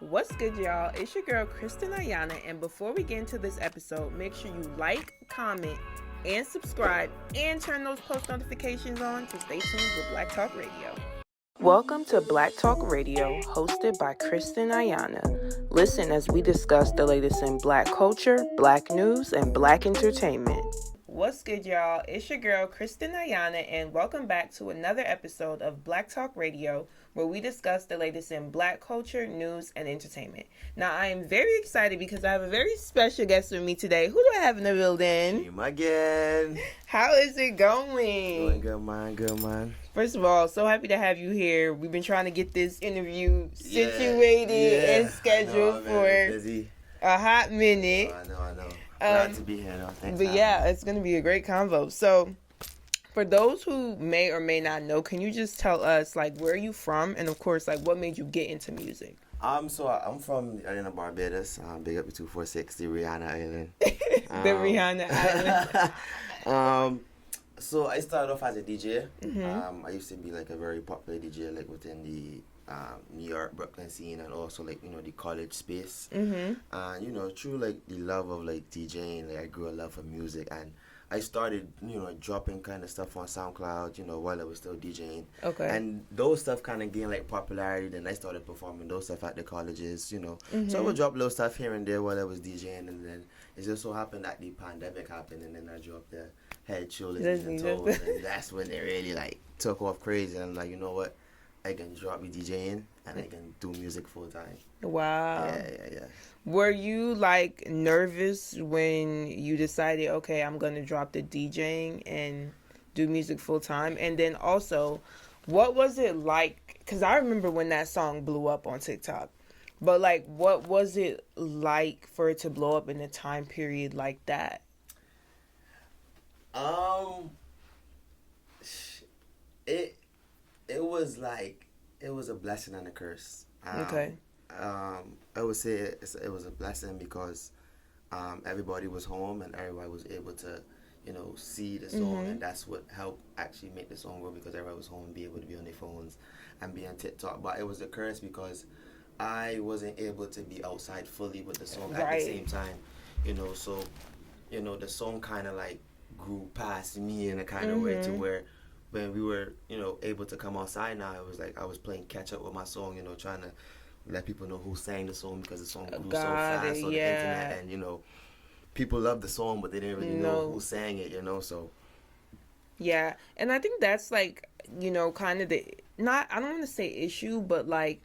What's good, y'all? It's your girl, Kristen Ayana, and before we get into this episode, make sure you like, comment, and subscribe, and turn those post notifications on to stay tuned with Black Talk Radio. Welcome to Black Talk Radio, hosted by Kristen Ayana. Listen as we discuss the latest in Black culture, Black news, and Black entertainment. What's good, y'all? It's your girl, Kristen Ayana, and welcome back to another episode of Black Talk Radio, where we discuss the latest in Black culture, news, and entertainment. Now, I am very excited because I have a very special guest with me today. Who do I have in the building? Cheem again. How is it going? Good, man. First of all, so happy to have you here. We've been trying to get this interview situated and scheduled for a hot minute. I know. Glad to be here, though. Thanks. But yeah, it's going to be a great convo. So, for those who may or may not know, can you just tell us, like, where are you from? And, of course, like, what made you get into music? So I'm from the island of Barbados. Big up to 246, the Rihanna Island. The Rihanna Island. So I started off as a DJ. Mm-hmm. I used to be, like, a very popular DJ, like, within the New York, Brooklyn scene, and also, like, you know, the college space. Mm-hmm. And, you know, through, like, the love of, like, DJing, like, I grew a love for music, and I started, you know, dropping kind of stuff on SoundCloud, you know, while I was still DJing. Okay. And those stuff kind of gained, like, popularity. Then I started performing those stuff at the colleges, you know. Mm-hmm. So I would drop little stuff here and there while I was DJing. And then it just so happened that the pandemic happened. And then I dropped the head, shoulders, and toes. And that's when they really, like, took off crazy. And I'm like, you know what? I can drop me DJing and I can do music full time. Wow. Yeah. Were you, like, nervous when you decided, okay, I'm going to drop the DJing and do music full time? And then also, what was it like? Because I remember when that song blew up on TikTok. But, like, what was it like for it to blow up in a time period like that? It was like, it was a blessing and a curse. Okay. I would say it was a blessing because everybody was home and everybody was able to, you know, see the song, Mm-hmm. and that's what helped actually make the song grow, because everybody was home and be able to be on their phones and be on TikTok. But it was a curse because I wasn't able to be outside fully with the song at the same time, you know. So, you know, the song kind of like grew past me in a kind of way to where when we were, you know, able to come outside now, it was like I was playing catch up with my song, you know, trying to let people know who sang the song, because the song grew so fast on the internet, and, you know, people loved the song, but they didn't really know who sang it, you know, so. Yeah, and I think that's, like, you know, kind of I don't want to say issue, but, like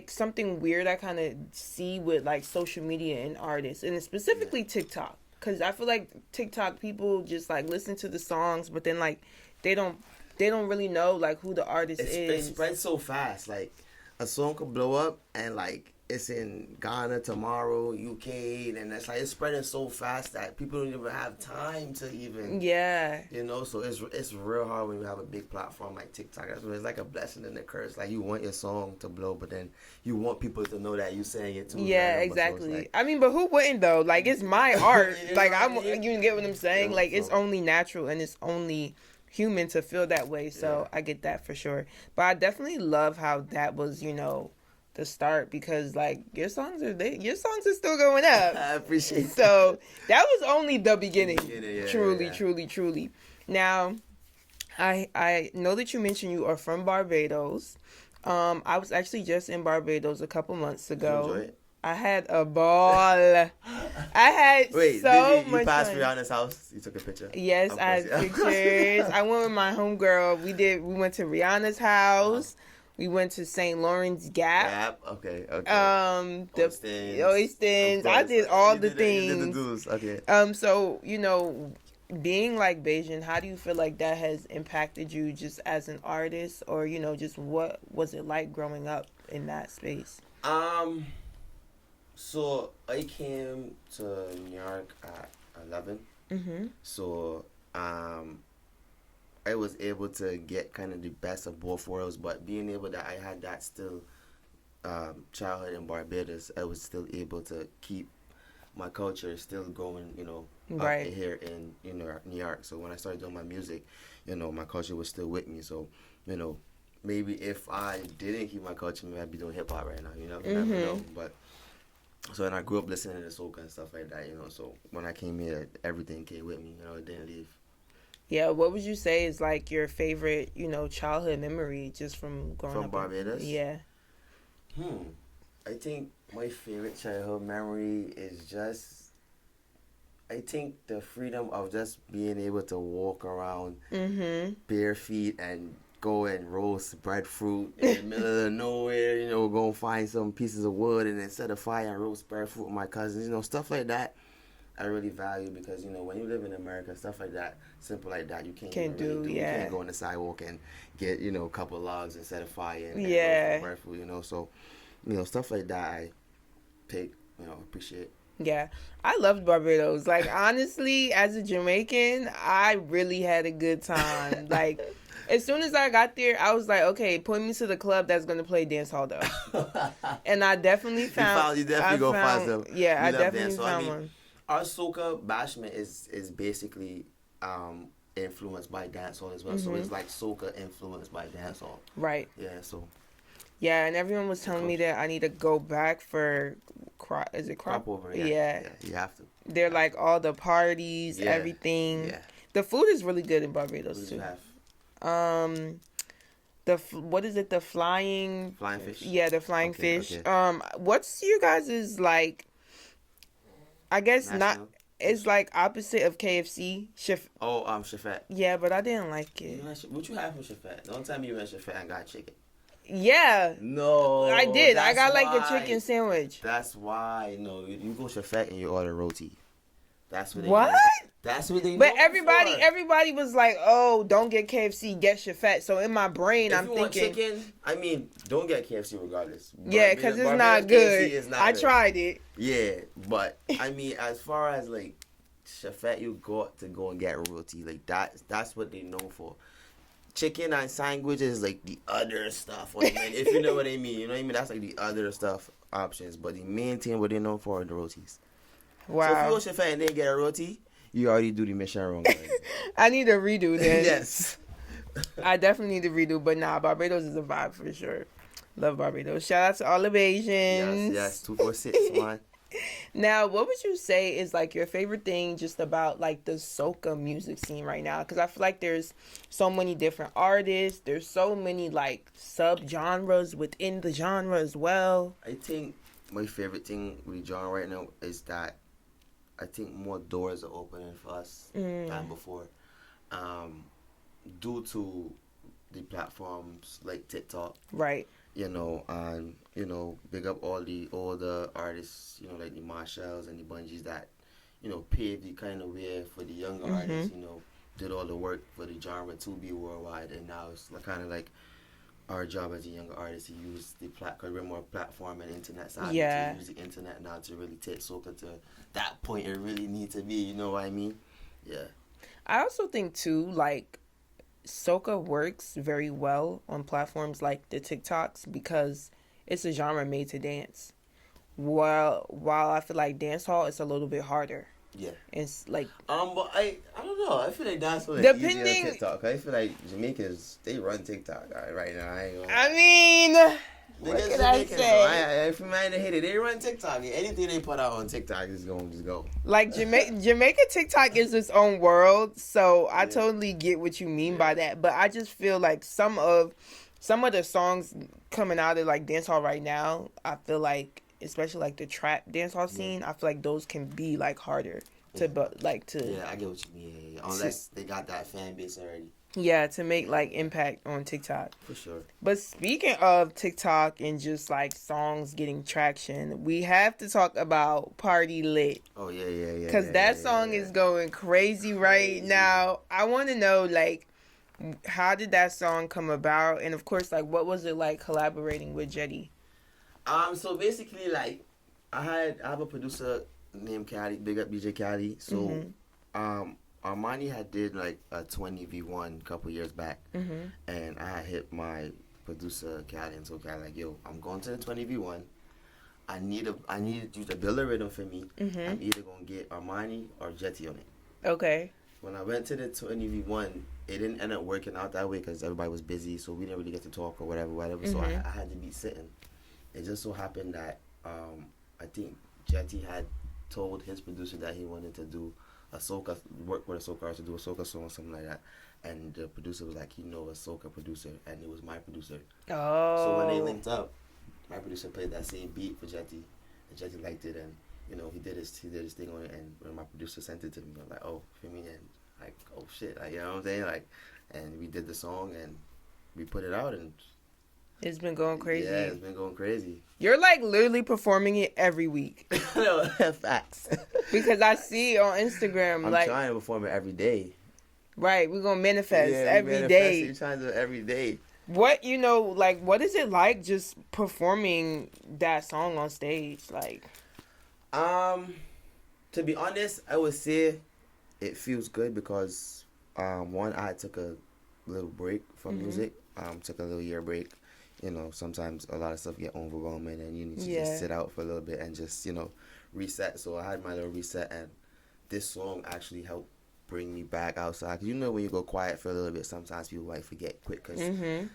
something weird I kind of see with, like, social media and artists, and specifically TikTok. Because I feel like TikTok people just, like, listen to the songs, but then, like, they don't really know, like, who the artist is. It spreads so fast. Like, a song could blow up and, like, it's in Ghana tomorrow, UK, and it's like it's spreading so fast that people don't even have time to even, you know. So it's real hard when you have a big platform like TikTok. That's when it's like a blessing and a curse. Like, you want your song to blow, but then you want people to know that you sang it too. Yeah, exactly. So like, I mean, but who wouldn't though? Like, it's my art. Like, you get what I'm saying? Like, it's only natural and it's only human to feel that way. So I get that for sure. But I definitely love how that was, you know, the start, because, like, your songs are still going up. I appreciate so that was only the beginning. Truly. Now, I know that you mentioned you are from Barbados. I was actually just in Barbados a couple months ago. Did you enjoy it? I had a ball. I had Wait, so did you much passed fun. Rihanna's house? You took a picture? Yes, I had pictures. I went with my homegirl. We went to Rihanna's house. We went to St. Lawrence Gap. Okay. The Oystins. I did all the things. You did the dudes. Okay. So, you know, being, like, Bayesian, how do you feel like that has impacted you just as an artist, or, you know, just what was it like growing up in that space? So I came to New York at 11. Mm-hmm. So I was able to get kind of the best of both worlds, but being able that I had that still childhood in Barbados, I was still able to keep my culture still going, you know, up here in, you know, New York. So when I started doing my music, you know, my culture was still with me. So, you know, maybe if I didn't keep my culture, maybe I'd be doing hip hop right now. You know, you never know. But so, and I grew up listening to soca and stuff like that. You know, so when I came here, everything came with me. You know, it didn't leave. Yeah, what would you say is like your favorite, childhood memory just from growing up? From Barbados? Yeah. I think my favorite childhood memory is just, I think the freedom of just being able to walk around bare feet and go and roast breadfruit in the middle of nowhere, go and find some pieces of wood and then set a fire and roast breadfruit with my cousins, stuff like that. I really value because, when you live in America, stuff like that, simple like that, you can't really do. You can't go on the sidewalk and get, a couple of logs and set a fire and roast breadfruit, so, stuff like that I take, appreciate. Yeah, I loved Barbados. Like, honestly, as a Jamaican, I really had a good time. Like, as soon as I got there, I was like, okay, point me to the club that's going to play dancehall, though. And I definitely found... You definitely go find some. Yeah, I definitely found one. Our soca bashment is basically influenced by dancehall as well. So it's like soca influenced by dancehall. Right. Yeah, so... Yeah, and everyone was telling me that I need to go back for is it crop over? Yeah, you have to. They're like all the parties, everything. Yeah. The food is really good in Barbados what too. You have? What is it? The flying fish. Yeah, the flying fish. Okay. What's you guys' like? I guess national? Not. It's like opposite of KFC. Chefette. Yeah, but I didn't like it. What you have from Chefette? Don't tell me you went Chefette and got chicken. Yeah. No. I did. I got like the chicken sandwich. That's why. No, you go Chefette and you order roti. That's what they What? Know. That's what they But everybody was like, "Oh, don't get KFC, get Chefette." So in my brain, I'm thinking, want chicken, don't get KFC regardless. Yeah, because it's not good. I tried it. Yeah, but as far as like Chefette, you got to go and get roti. Like that's what they know for. Chicken and sandwich is like the other stuff on the menu, if you know what I mean. You know what I mean? That's like the other stuff options. But the main thing what they know for are the rotis. Wow. So if you go Chefette and then get a roti, you already do the mission wrong. I need a redo then. Yes. I definitely need to redo. But nah, Barbados is a vibe for sure. Love Barbados. Shout out to all of Asians. Yes. 246, man. Now, what would you say is like your favorite thing just about like the soca music scene right now? Because I feel like there's so many different artists. There's so many like sub-genres within the genre as well. I think my favorite thing with the genre right now is that I think more doors are opening for us than before. Due to the platforms like TikTok. Right. And, big up all the older artists, like the Marshalls and the Bungies that, paved the kind of way for the younger artists, did all the work for the genre to be worldwide. And now it's kind of like our job as a younger artist to use the because we're more platform and internet side. Yeah. To use the internet now to really take soca to that point it really need to be, you know what I mean? Yeah. I also think, too, like, soca works very well on platforms like the TikToks because it's a genre made to dance. While I feel like dancehall is a little bit harder. Yeah. It's like but I don't know. I feel like dancehall is depending easier on TikTok. I feel like Jamaicans they run TikTok right now. I mean, what can I say? If you mind to hit it, they run TikTok. Anything they put out on TikTok is going to just go. Like Jamaica TikTok is its own world, so I totally get what you mean by that. But I just feel like some of the songs coming out of like dancehall right now, I feel like, especially like the trap dancehall scene, I feel like those can be like harder to. Yeah, I get what you mean. Yeah. Unless they got that fan base already. Yeah, to make like impact on TikTok. For sure. But speaking of TikTok and just like songs getting traction, we have to talk about Party Lit. Oh yeah. Because that song is going crazy right now. I want to know like, how did that song come about? And of course, like, what was it like collaborating with Jetty? So basically, like, I have a producer named Cali, big up DJ Cali. So, Armani had did like a 20v1 a couple years back, and I had hit my producer Cali, and so Cali like, yo, I'm going to the 20v1. I need you to build a rhythm for me. I'm either gonna get Armani or Jetty on it. Okay. when I went to the 20v1, it didn't end up working out that way because everybody was busy, so we didn't really get to talk or whatever. So I had to be sitting. It just so happened that I think Jetty had told his producer that he wanted to do a soca, work with a soca artist to do a soca song or something like that. And the producer was like, a soca producer, and it was my producer. Oh. So when they linked up, my producer played that same beat for Jetty, and Jetty liked it, and he did his thing on it. And when my producer sent it to me, I'm like, oh, for me, and like, oh shit, like, you know what I'm saying, like, and we did the song and we put it out, and it's been going crazy. Yeah, it's been going crazy. You're like literally performing it every week. No, facts. Because I see on Instagram, I'm like, trying to perform it every day. Right, we're gonna manifest every day. You're trying to do it every day. What what is it like just performing that song on stage? Like, to be honest, I would say it feels good because one, I took a little break from music. Took a little year break. Sometimes a lot of stuff get overwhelming and you need to just sit out for a little bit and just, reset. So I had my little reset, and this song actually helped bring me back outside. Cause when you go quiet for a little bit, sometimes people might forget quick because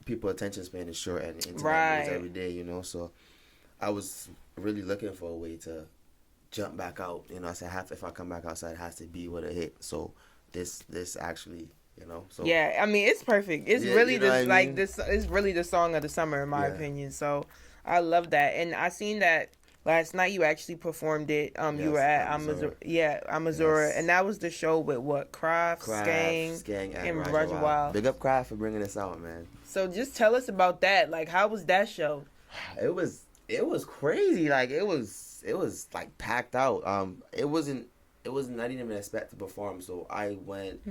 people's attention span is short and internet news every day, So I was really looking for a way to jump back out. I said, if I come back outside, it has to be with a hit. So this actually, So yeah, I mean, it's perfect. It's really this is really the song of the summer in my opinion. So I love that, and I seen that last night you actually performed it. You were at Amazura, and that was the show with what? Kraft, Skang, and Rajawal. Big up Kraft for bringing this out, man. So just tell us about that. Like, how was that show? It was crazy. Like it was like packed out. I didn't even expect to perform, so I went.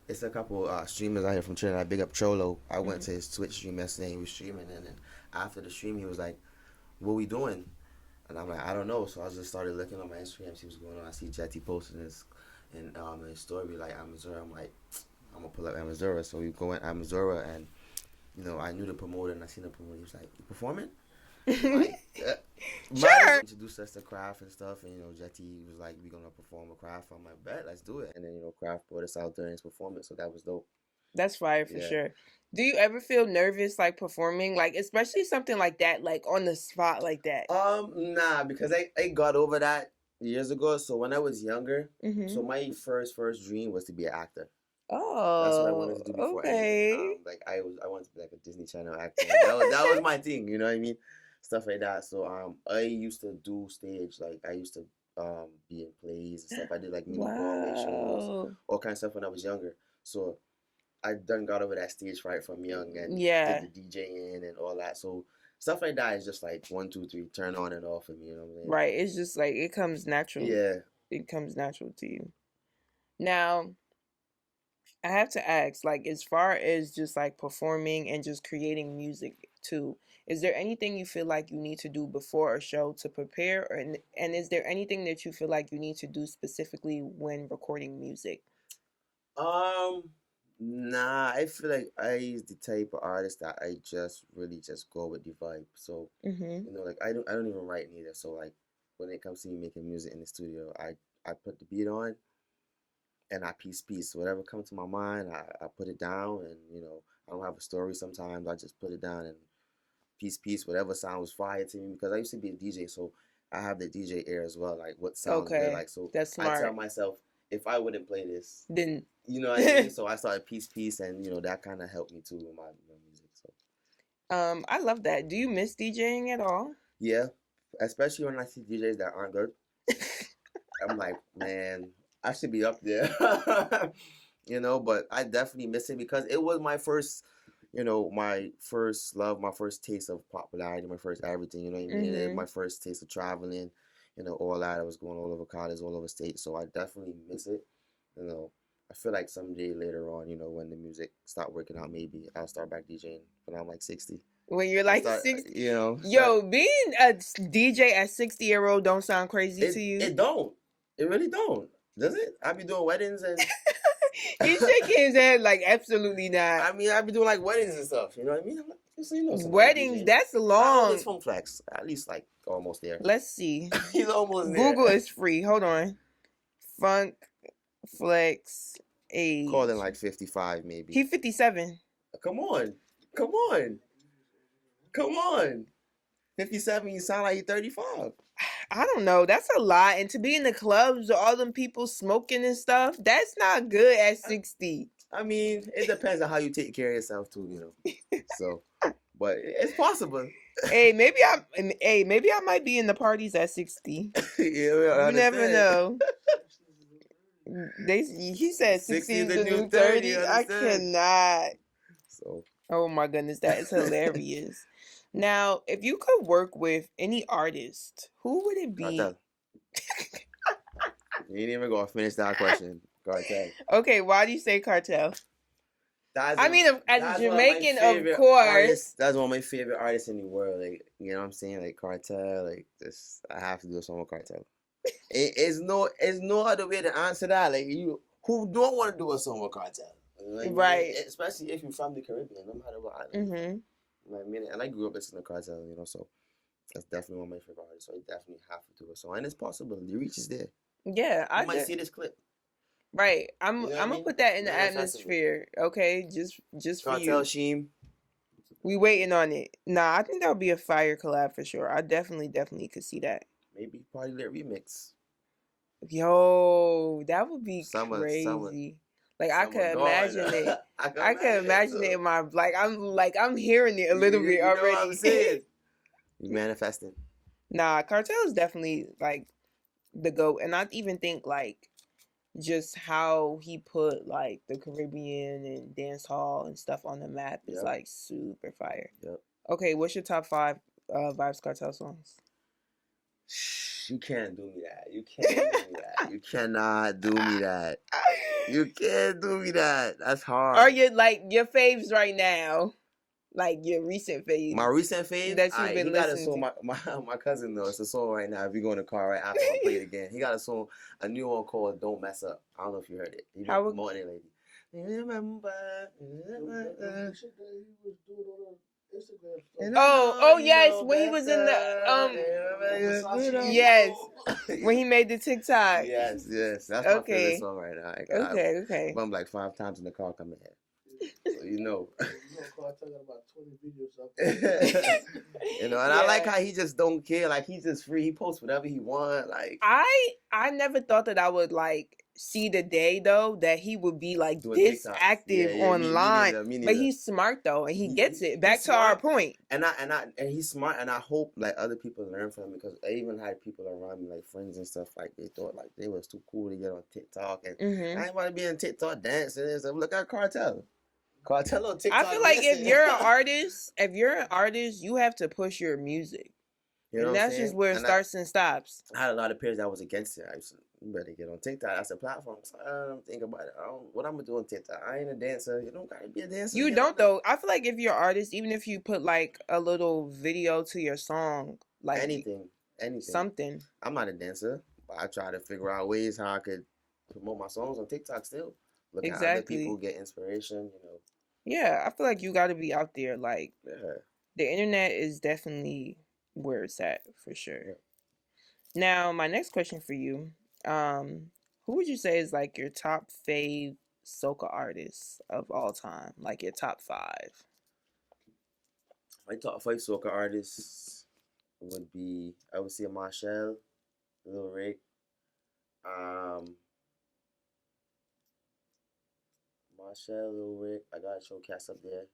It's a couple streamers out here from Trinidad. Big up Cholo. I went to his Twitch stream yesterday. He was streaming, and then after the stream, he was like, "What we doing?" And I'm like, "I don't know." So I just started looking on my Instagram, see what's going on. I see Jetty posting this in his story, like Amazura. I'm like, I'm gonna pull up Amazura. So we go in Amazura, and I knew the promoter, and I seen the promoter. He was like, "You performing?" Like, sure. Introduced us to Kraft and stuff, and Jetty was like, "We gonna perform with Kraft." I'm like, "Bet, let's do it." And then Kraft brought us out during his performance, so that was dope. That's fire for sure. Do you ever feel nervous like performing, like especially something like that, like on the spot like that? Nah, because I got over that years ago. So when I was younger, so my first dream was to be an actor. Oh, that's what I wanted to do before. Okay. I wanted to be like a Disney Channel actor. That was my thing. You know what I mean? Stuff like that. So I used to do stage. Like I used to be in plays and stuff. I did like mini Broadway shows, all kinds of stuff when I was younger. So I done got over that stage fright from young and did the DJing and all that. So stuff like that is just like 1, 2, 3, turn on and off for me. You know what I'm saying? Right. It's just like it comes natural. Yeah. It comes natural to you. Now, I have to ask, like, as far as just like performing and just creating music too, is there anything you feel like you need to do before a show to prepare, and is there anything that you feel like you need to do specifically when recording music? Nah, I feel like I the type of artist that I just really just go with the vibe. So like I don't even write neither. So like when it comes to me making music in the studio, I put the beat on and I piece. Whatever comes to my mind, I put it down, and I don't have a story sometimes. I just put it down and piece. Whatever sounds fire to me, because I used to be a DJ, so I have the DJ ear as well. Like what sounds good. Like so, that's smart. I tell myself, if I wouldn't play this, then you know what I mean. So I started piece, and that kind of helped me too with my music. So I love that. Do you miss DJing at all? Yeah, especially when I see DJs that aren't good. I'm like, man, I should be up there. But I definitely miss it because it was my first, my first love, my first taste of popularity, my first everything. You know what I mean? My first taste of traveling. All that. I was going all over college, all over state. So I definitely miss it. I feel like someday later on, when the music start working out, maybe I'll start back DJing when I'm like 60. When you're like 60? Yo, being a DJ at 60-year-old don't sound crazy to you? It don't. It really don't. Does it? I be doing weddings and... He's shaking his head like, absolutely not. I mean, I be doing like weddings and stuff. You know what I mean? I'm like, weddings, that's long. It's Funk Flex. At least like almost there. Let's see. He's almost there. Google is free. Hold on. Funk Flex age. Call him like 55 maybe. He 57. Come on. 57, you sound like you're 35. I don't know. That's a lot. And to be in the clubs with all them people smoking and stuff, that's not good at 60. I mean, it depends on how you take care of yourself too, you know. So, but it's possible. Hey, maybe I might be in the parties at 60. You never know. He said 60 is the new 30. I cannot. So. Oh my goodness, that is hilarious. Now, if you could work with any artist, who would it be? Kartel. You ain't even gonna finish that question. Kartel. Okay, why do you say Kartel? As a Jamaican, of course. That's one of my favorite artists in the world. Like, you know what I'm saying? Like Kartel, like this. I have to do a song with Kartel. It's no other way to answer that. Like, you who don't want to do a song with Kartel, like, right? Especially if you're from the Caribbean, no matter what island. Mm-hmm. And I grew up listening to Kartel, you know, so that's definitely one of my favorite artists. So I definitely have to do a song, and it's possible. The reach is there. Yeah, I might see this clip. Right, I'm gonna put that in the atmosphere. Okay, just for Kartel, you. Cheem. We waiting on it. Nah, I think that would be a fire collab for sure. I definitely could see that. Maybe Party Lit remix. Yo, that would be crazy. Like I could imagine it. I could imagine it in my I'm hearing it a little bit already. Know what I'm saying? You manifesting. Nah, Kartel is definitely like the GOAT, and I even think like just how he put like the Caribbean and dance hall and stuff on the map is like super fire. Yep. Okay, what's your top 5 Vybz Kartel songs? You can't do me that. You can't do me that. You cannot do me that. You can't do me that. That's hard. Are you like your faves right now? Like your recent faves? My recent faves? That you've been listening to. My cousin though. It's a song right now. If you go in the car right after I play it again. He got a song, a new one called Don't Mess Up. I don't know if you heard it. He been promoting it lately. Remember. Oh yes, when he was in the yes, when he made the TikTok. Yes, that's my favorite song right now. Okay. I'm like 5 times in the car coming here. So you know. You know, and I like how he just don't care. Like he's just free. He posts whatever he want. Like I never thought that I would like see the day though that he would be like this TikTok. Active online. Me neither. But he's smart though, and he gets it. Back to our point. And he's smart, and I hope like other people learn from him, because I even had people around me, like friends and stuff, like they thought like they was too cool to get on TikTok, and I didn't want to be on TikTok dancing and stuff. Look at Kartel. Kartel on TikTok. I feel like if you're an artist, you have to push your music. You know, and that's just where it starts and stops. I had a lot of peers that was against it. I said, you better get on TikTok. That's a platform. So I don't think about it. What I'm going to do on TikTok? I ain't a dancer. You don't got to be a dancer. You don't, though. I feel like if you're an artist, even if you put, like, a little video to your song, like... Anything. Something. I'm not a dancer, but I try to figure out ways how I could promote my songs on TikTok still. Look at other people, get inspiration, you know. Yeah, I feel like you got to be out there. Like, the internet is definitely where it's at, for sure. Yeah. Now, my next question for you, who would you say is, like, your top fave soca artists of all time? Like, your top 5? My top 5 soca artists would be, I would say Marshall, Lil Rick, Marshall, Lil Rick. I got Showcast up there.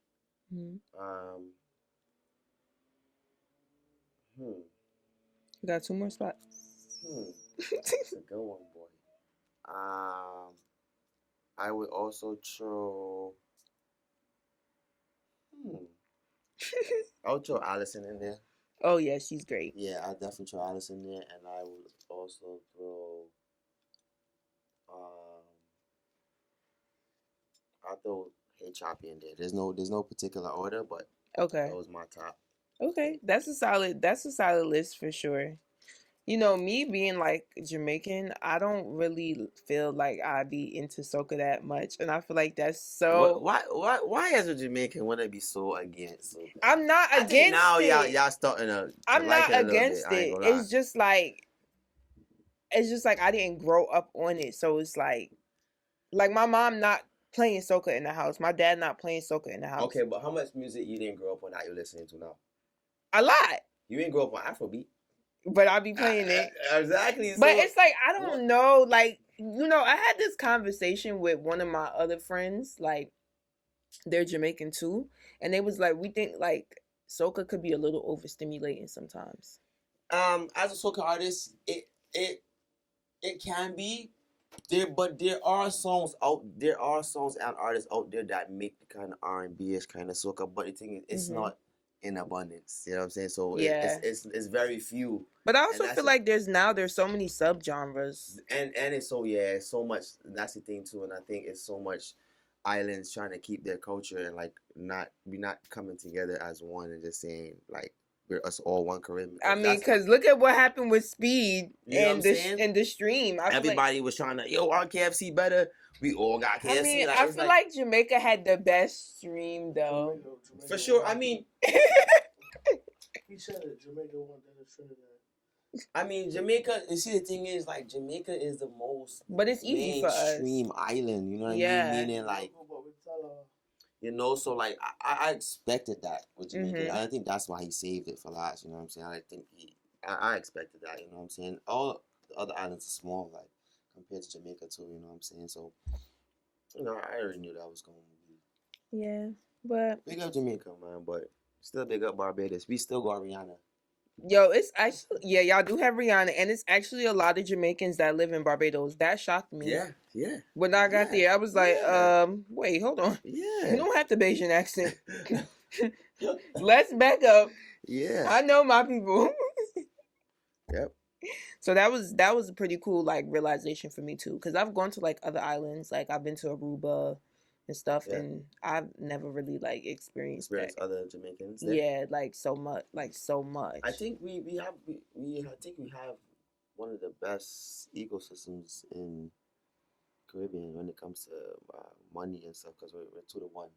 Mm-hmm. You got 2 more spots. That's a good one, boy. I would also throw. I would throw Allison in there. Oh yeah, she's great. Yeah, I'll definitely throw Allison in there, and I would also throw. I'll throw Hey Choppy in there. There's no particular order, but that was my top. Okay, that's a solid list for sure. You know, me being like Jamaican, I don't really feel like I be into soca that much, and I feel like that's so. Why as a Jamaican would I be so against soca? I'm not against it. Now y'all starting to. I'm not against it. It's just like I didn't grow up on it, so it's like Like my mom not playing soca in the house. My dad not playing soca in the house. Okay, but how much music you didn't grow up on that you're listening to now? A lot. You didn't grow up on Afrobeat. But I'll be playing it. Exactly. But it's like, I don't know. Like, you know, I had this conversation with one of my other friends. Like, they're Jamaican too. And they was like, we think like soca could be a little overstimulating sometimes. As a soca artist, it can be there, but there are songs and artists out there that make the kind of R&B-ish kind of soca. But the thing is, it's not in abundance. You know what I'm saying? So it's very few. But I also feel like there's so many subgenres. And it's so much. That's the thing too. And I think it's so much islands trying to keep their culture and like not coming together as one and just saying like we're us all one Caribbean. I mean, because look at what happened with Speed and the stream. Everybody was trying to, our KFC better. We all got KFC. I mean, I feel like Jamaica had the best stream though. Jamaica. For sure. I mean, he said it. Jamaica won Trinidad. I mean, Jamaica. You see, the thing is, like, Jamaica is the most, but it's easy for us. Mainstream island. You know what I mean? Meaning, like, so like, I expected that with Jamaica. I think that's why he saved it for last. You know what I'm saying? I think I expected that. You know what I'm saying? All the other islands are small, like compared to Jamaica too. You know what I'm saying? So, I already knew that was going to be. Yeah, but big up Jamaica, man. But still big up Barbados. We still got Rihanna. Yo, it's actually, y'all do have Rihanna, and it's actually a lot of Jamaicans that live in Barbados. That shocked me. Yeah. When I got there, I was like, wait, hold on. Yeah. You don't have the Bayesian accent. Let's back up. Yeah. I know my people. Yep. So that was a pretty cool like realization for me too, because I've gone to like other islands, like I've been to Aruba and stuff, and I've never really like experienced other Jamaicans there. Yeah, like so much. I think we have one of the best ecosystems in Caribbean when it comes to money and stuff, because we're 2-1.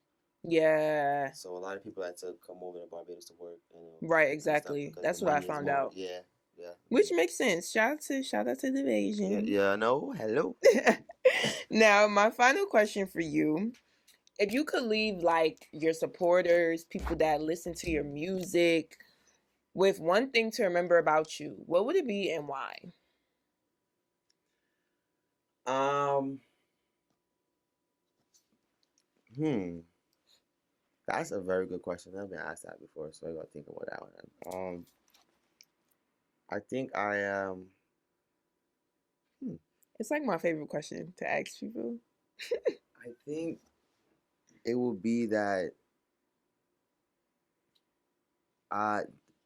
Yeah. So a lot of people had to come over to Barbados to work. Right, exactly. That's what I found out. Yeah. Which makes sense. Shout out to the Asian. Yeah, no, hello. Now, my final question for you. If you could leave like your supporters, people that listen to your music, with one thing to remember about you, what would it be and why? That's a very good question. I've been asked that before, so I gotta think about that one. I think I am. It's like my favorite question to ask people. I think it would be that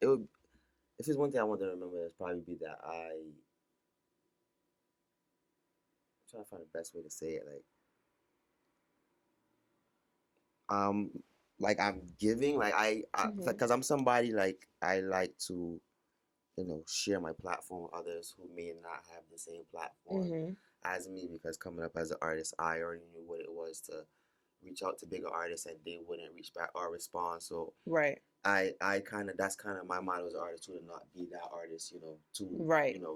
it would. If there's one thing I want to remember, it'd probably be that I'm trying to find the best way to say it. Like I'm giving, like because I'm somebody like I like to, share my platform with others who may not have the same platform as me, because coming up as an artist, I already knew what it was to reach out to bigger artists and they wouldn't reach back or respond. So I kind of, that's kind of my motto as an artist too, to not be that artist,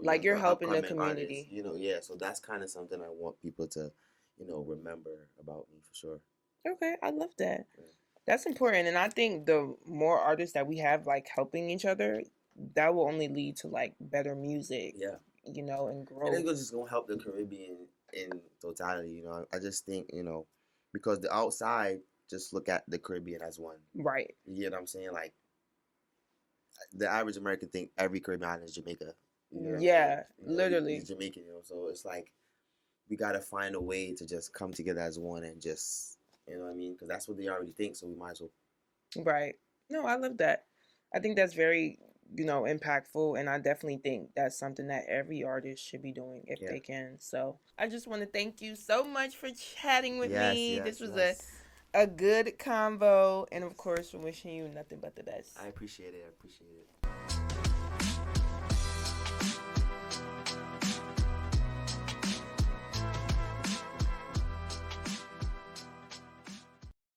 like you're helping the community, artists, so that's kind of something I want people to, remember about me for sure. Okay, I love that. Yeah. That's important, and I think the more artists that we have like helping each other, that will only lead to like better music. Yeah. And growth. I think it's just gonna help the Caribbean in totality. I just think because the outside just look at the Caribbean as one. Right. You know what I'm saying? Like the average American think every Caribbean island is Jamaica. Literally. It's Jamaican. So it's like we gotta find a way to just come together as one and just. You know what I mean? Because that's what they already think, so we might as well. Right. No, I love that. I think that's very, impactful, and I definitely think that's something that every artist should be doing if they can. So I just want to thank you so much for chatting with me. This was a good convo, and of course, we're wishing you nothing but the best. I appreciate it.